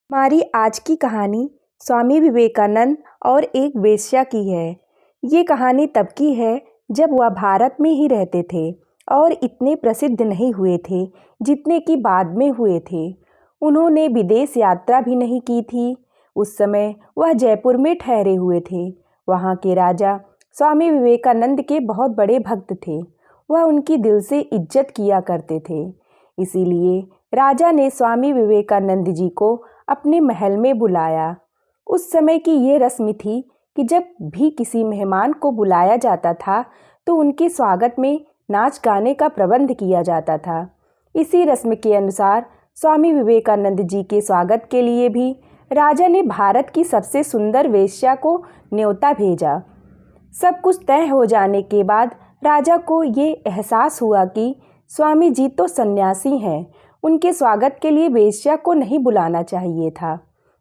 हमारी आज की कहानी स्वामी विवेकानंद और एक वेश्या की है। ये कहानी तब की है जब वह भारत में ही रहते थे और इतने प्रसिद्ध नहीं हुए थे जितने कि बाद में हुए थे। उन्होंने विदेश यात्रा भी नहीं की थी। उस समय वह जयपुर में ठहरे हुए थे। वहाँ के राजा स्वामी विवेकानंद के बहुत बड़े भक्त थे। वह उनकी दिल से इज्जत किया करते थे। इसीलिए राजा ने स्वामी विवेकानंद जी को अपने महल में बुलाया। उस समय की ये रस्म थी कि जब भी किसी मेहमान को बुलाया जाता था तो उनके स्वागत में नाच गाने का प्रबंध किया जाता था। इसी रस्म के अनुसार स्वामी विवेकानंद जी के स्वागत के लिए भी राजा ने भारत की सबसे सुंदर वेश्या को न्योता भेजा। सब कुछ तय हो जाने के बाद राजा को ये एहसास हुआ कि स्वामी जी तो सन्यासी हैं, उनके स्वागत के लिए वेश्या को नहीं बुलाना चाहिए था।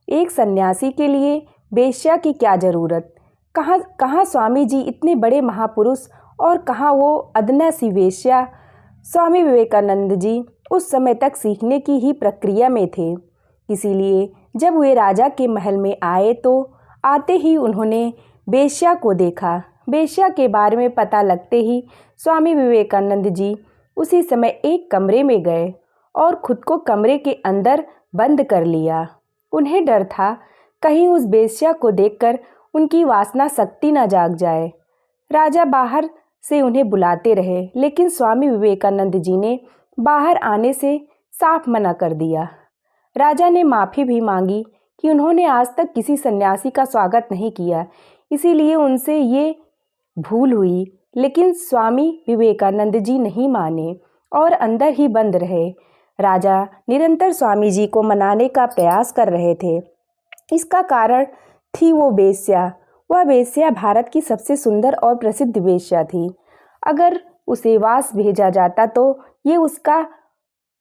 एक सन्यासी के लिए वेश्या की क्या ज़रूरत? कहाँ स्वामी जी इतने बड़े महापुरुष और कहाँ वो अदना सी वेश्या। स्वामी विवेकानंद जी उस समय तक सीखने की ही प्रक्रिया में थे। इसीलिए जब वे राजा के महल में आए तो आते ही उन्होंने वेश्या को देखा। वेश्या के बारे में पता लगते ही स्वामी विवेकानंद जी उसी समय एक कमरे में गए और खुद को कमरे के अंदर बंद कर लिया। उन्हें डर था कहीं उस वेश्या को देखकर उनकी वासना शक्ति न जाग जाए। राजा बाहर से उन्हें बुलाते रहे, लेकिन स्वामी विवेकानंद जी ने बाहर आने से साफ मना कर दिया। राजा ने माफ़ी भी मांगी कि उन्होंने आज तक किसी सन्यासी का स्वागत नहीं किया, इसीलिए उनसे ये भूल हुई। लेकिन स्वामी विवेकानंद जी नहीं माने और अंदर ही बंद रहे। राजा निरंतर स्वामी जी को मनाने का प्रयास कर रहे थे। इसका कारण थी वो वेश्या। वह वेश्या भारत की सबसे सुंदर और प्रसिद्ध वेश्या थी। अगर उसे वास भेजा जाता तो ये उसका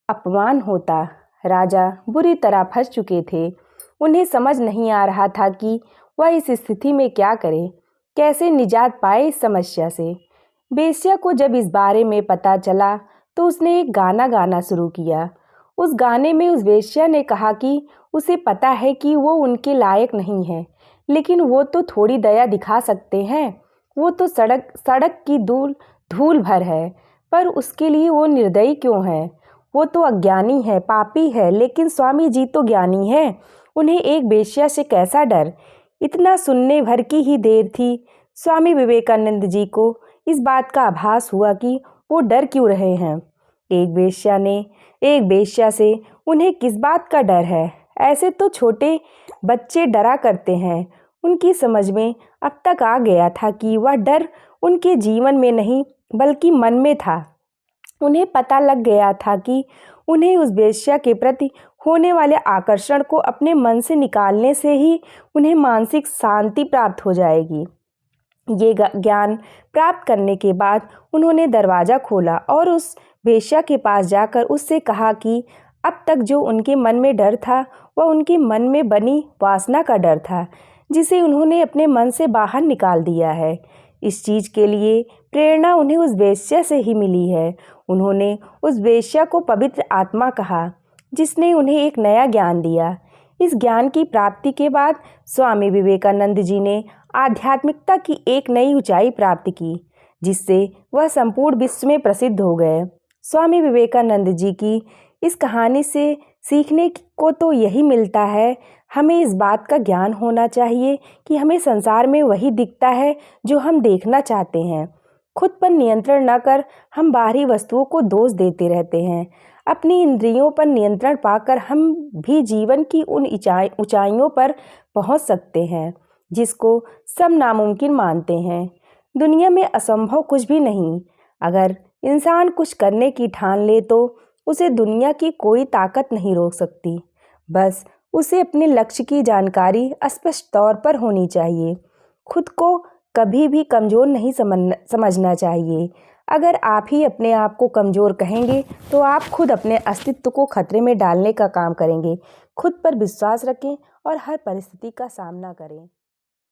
अपमान होता। राजा बुरी तरह फंस चुके थे। उन्हें समझ नहीं आ रहा था कि वह इस स्थिति में क्या करे, कैसे निजात पाए इस समस्या से। वेश्या को जब इस बारे में पता चला तो उसने एक गाना गाना शुरू किया। उस गाने में उस वेश्या ने कहा कि उसे पता है कि वो उनके लायक नहीं है, लेकिन वो तो थोड़ी दया दिखा सकते हैं। वो तो सड़क की धूल भर है, पर उसके लिए वो निर्दयी क्यों है? वो तो अज्ञानी है, पापी है, लेकिन स्वामी जी तो ज्ञानी है। उन्हें एक वेश्या से कैसा डर? इतना सुनने भर की ही देर थी। स्वामी विवेकानंद जी को इस बात का आभास हुआ कि वो डर क्यों रहे हैं। एक वेश्या से उन्हें किस बात का डर है? ऐसे तो छोटे बच्चे डरा करते हैं। उनकी समझ में अब तक आ गया था कि वह डर उनके जीवन में नहीं बल्कि मन में था। उन्हें पता लग गया था कि उन्हें उस वेश्या के प्रति होने वाले आकर्षण को अपने मन से निकालने से ही उन्हें मानसिक शांति प्राप्त हो जाएगी। ये ज्ञान प्राप्त करने के बाद उन्होंने दरवाज़ा खोला और उस वेश्या के पास जाकर उससे कहा कि अब तक जो उनके मन में डर था वह उनके मन में बनी वासना का डर था, जिसे उन्होंने अपने मन से बाहर निकाल दिया है। इस चीज़ के लिए प्रेरणा उन्हें उस वेश्या से ही मिली है। उन्होंने उस वेश्या को पवित्र आत्मा कहा, जिसने उन्हें एक नया ज्ञान दिया। इस ज्ञान की प्राप्ति के बाद स्वामी विवेकानंद जी ने आध्यात्मिकता की एक नई ऊंचाई प्राप्त की, जिससे वह संपूर्ण विश्व में प्रसिद्ध हो गए। स्वामी विवेकानंद जी की इस कहानी से सीखने को तो यही मिलता है, हमें इस बात का ज्ञान होना चाहिए कि हमें संसार में वही दिखता है जो हम देखना चाहते हैं। खुद पर नियंत्रण न कर हम बाहरी वस्तुओं को दोष देते रहते हैं। अपनी इंद्रियों पर नियंत्रण पाकर हम भी जीवन की उन ऊंचाइयों पर पहुंच सकते हैं जिसको सब नामुमकिन मानते हैं। दुनिया में असंभव कुछ भी नहीं। अगर इंसान कुछ करने की ठान ले तो उसे दुनिया की कोई ताकत नहीं रोक सकती। बस उसे अपने लक्ष्य की जानकारी स्पष्ट तौर पर होनी चाहिए। खुद को कभी भी कमज़ोर नहीं समझना चाहिए। अगर आप ही अपने आप को कमज़ोर कहेंगे तो आप खुद अपने अस्तित्व को खतरे में डालने का काम करेंगे। खुद पर विश्वास रखें और हर परिस्थिति का सामना करें।